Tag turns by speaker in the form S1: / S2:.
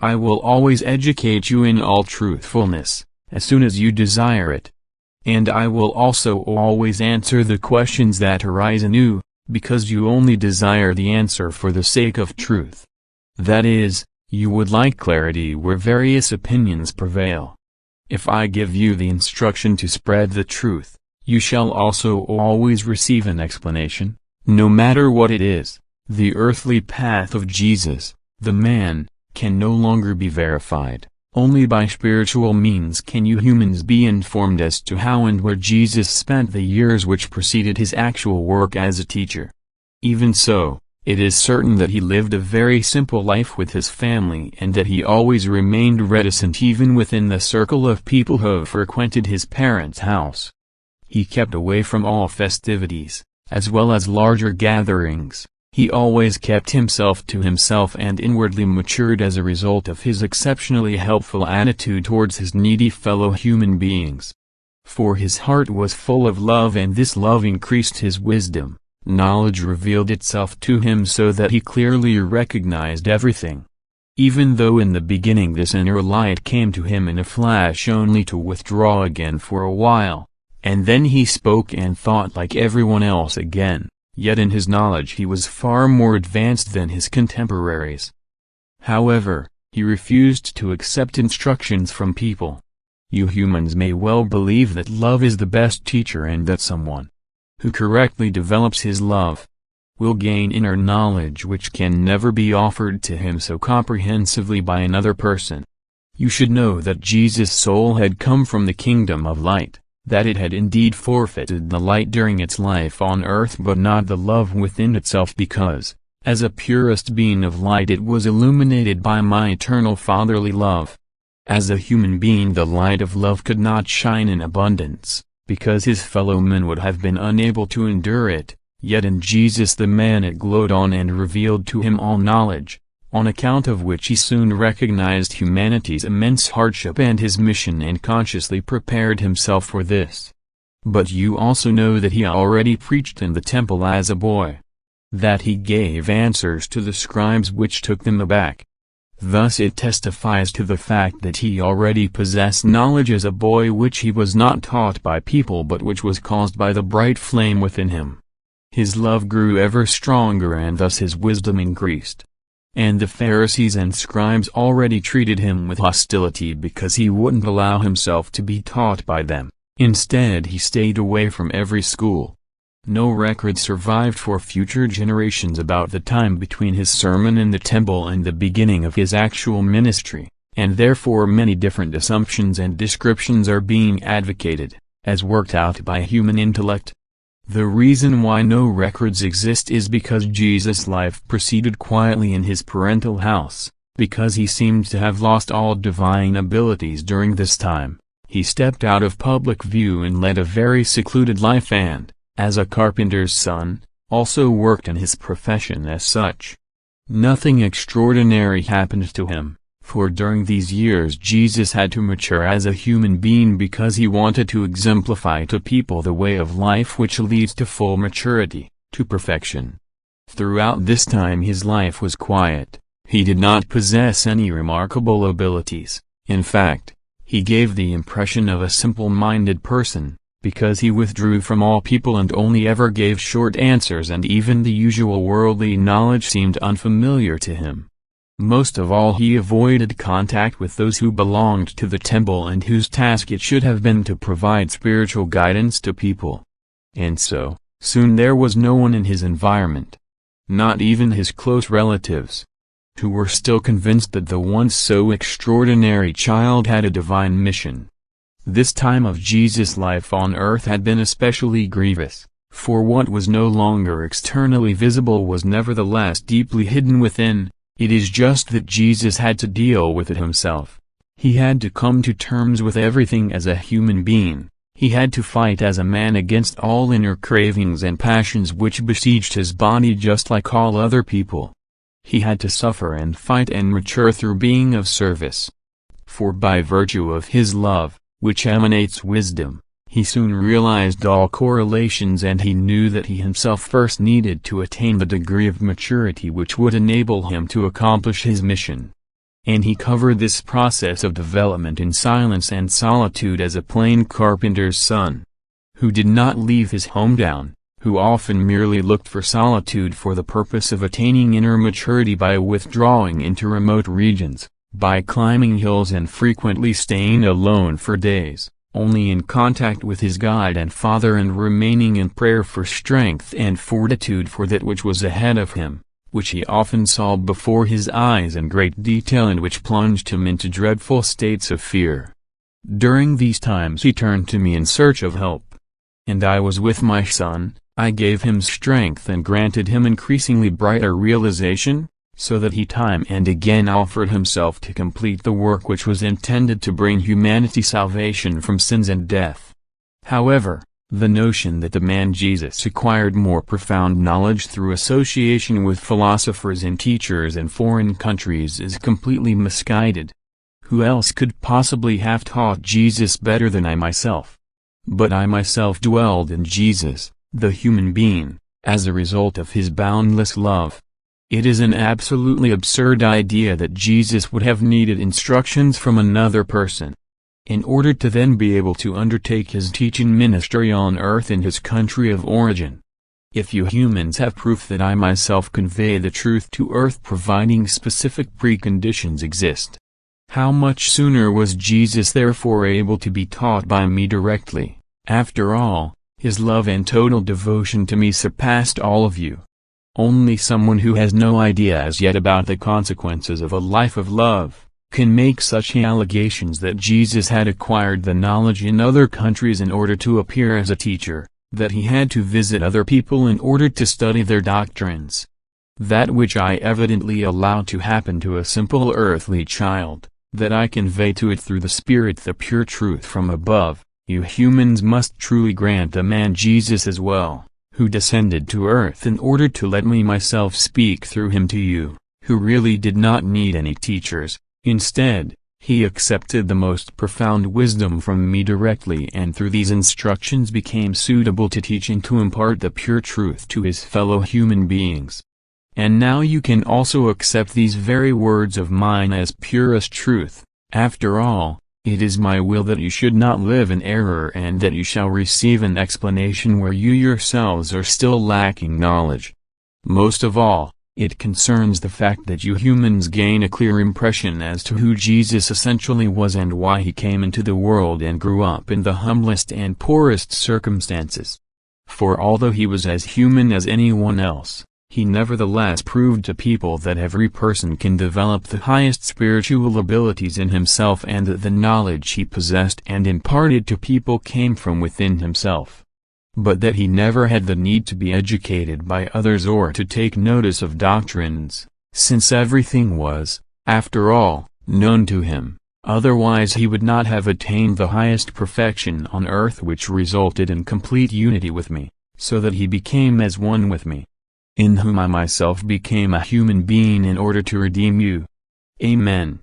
S1: I will always educate you in all truthfulness, as soon as you desire it. And I will also always answer the questions that arise anew, because you only desire the answer for the sake of truth. That is, you would like clarity where various opinions prevail. If I give you the instruction to spread the truth, you shall also always receive an explanation, no matter what it is. The earthly path of Jesus, the man, can no longer be verified. Only by spiritual means can you humans be informed as to how and where Jesus spent the years which preceded his actual work as a teacher. Even so, it is certain that he lived a very simple life with his family and that he always remained reticent even within the circle of people who frequented his parents' house. He kept away from all festivities, as well as larger gatherings. He always kept himself to himself and inwardly matured as a result of his exceptionally helpful attitude towards his needy fellow human beings. For his heart was full of love, and this love increased his wisdom. Knowledge revealed itself to him so that he clearly recognized everything. Even though in the beginning this inner light came to him in a flash only to withdraw again for a while, and then he spoke and thought like everyone else again. Yet in his knowledge he was far more advanced than his contemporaries. However, he refused to accept instructions from people. You humans may well believe that love is the best teacher and that someone who correctly develops his love will gain inner knowledge which can never be offered to him so comprehensively by another person. You should know that Jesus' soul had come from the kingdom of light, that it had indeed forfeited the light during its life on earth but not the love within itself, because, as a purest being of light, it was illuminated by my eternal fatherly love. As a human being, the light of love could not shine in abundance, because his fellow men would have been unable to endure it, yet in Jesus the man it glowed on and revealed to him all knowledge, on account of which he soon recognized humanity's immense hardship and his mission and consciously prepared himself for this. But you also know that he already preached in the temple as a boy. That he gave answers to the scribes which took them aback. Thus it testifies to the fact that he already possessed knowledge as a boy which he was not taught by people but which was caused by the bright flame within him. His love grew ever stronger and thus his wisdom increased. And the Pharisees and scribes already treated him with hostility because he wouldn't allow himself to be taught by them. Instead he stayed away from every school. No record survived for future generations about the time between his sermon in the temple and the beginning of his actual ministry, and therefore many different assumptions and descriptions are being advocated, as worked out by human intellect. The reason why no records exist is because Jesus' life proceeded quietly in his parental house, because he seemed to have lost all divine abilities during this time. He stepped out of public view and led a very secluded life and, as a carpenter's son, also worked in his profession as such. Nothing extraordinary happened to him, for during these years Jesus had to mature as a human being because he wanted to exemplify to people the way of life which leads to full maturity, to perfection. Throughout this time his life was quiet. He did not possess any remarkable abilities. In fact, he gave the impression of a simple-minded person, because he withdrew from all people and only ever gave short answers, and even the usual worldly knowledge seemed unfamiliar to him. Most of all he avoided contact with those who belonged to the temple and whose task it should have been to provide spiritual guidance to people. And so, soon there was no one in his environment, not even his close relatives, who were still convinced that the once so extraordinary child had a divine mission. This time of Jesus' life on earth had been especially grievous, for what was no longer externally visible was nevertheless deeply hidden within. It is just that Jesus had to deal with it himself. He had to come to terms with everything as a human being. He had to fight as a man against all inner cravings and passions which besieged his body just like all other people. He had to suffer and fight and mature through being of service. For by virtue of his love, which emanates wisdom, he soon realized all correlations, and he knew that he himself first needed to attain the degree of maturity which would enable him to accomplish his mission. And he covered this process of development in silence and solitude as a plain carpenter's son, who did not leave his hometown, who often merely looked for solitude for the purpose of attaining inner maturity by withdrawing into remote regions, by climbing hills and frequently staying alone for days, only in contact with his guide and Father, and remaining in prayer for strength and fortitude for that which was ahead of him, which he often saw before his eyes in great detail and which plunged him into dreadful states of fear. During these times he turned to me in search of help. And I was with my son, I gave him strength and granted him increasingly brighter realization, so that he time and again offered himself to complete the work which was intended to bring humanity salvation from sins and death. However, the notion that the man Jesus acquired more profound knowledge through association with philosophers and teachers in foreign countries is completely misguided. Who else could possibly have taught Jesus better than I myself? But I myself dwelled in Jesus, the human being, as a result of his boundless love. It is an absolutely absurd idea that Jesus would have needed instructions from another person in order to then be able to undertake his teaching ministry on earth in his country of origin. If you humans have proof that I myself convey the truth to earth providing specific preconditions exist, how much sooner was Jesus therefore able to be taught by me directly? After all, his love and total devotion to me surpassed all of you. Only someone who has no idea as yet about the consequences of a life of love can make such allegations that Jesus had acquired the knowledge in other countries in order to appear as a teacher, that he had to visit other people in order to study their doctrines. That which I evidently allowed to happen to a simple earthly child, that I convey to it through the Spirit the pure truth from above, you humans must truly grant the man Jesus as well, who descended to earth in order to let me myself speak through him to you, who really did not need any teachers. Instead, he accepted the most profound wisdom from me directly and through these instructions became suitable to teach and to impart the pure truth to his fellow human beings. And now you can also accept these very words of mine as purest truth. After all, it is my will that you should not live in error and that you shall receive an explanation where you yourselves are still lacking knowledge. Most of all, it concerns the fact that you humans gain a clear impression as to who Jesus essentially was and why he came into the world and grew up in the humblest and poorest circumstances. For although he was as human as anyone else, he nevertheless proved to people that every person can develop the highest spiritual abilities in himself and that the knowledge he possessed and imparted to people came from within himself. But that he never had the need to be educated by others or to take notice of doctrines, since everything was, after all, known to him, otherwise he would not have attained the highest perfection on earth which resulted in complete unity with me, so that he became as one with me, in whom I myself became a human being in order to redeem you. Amen.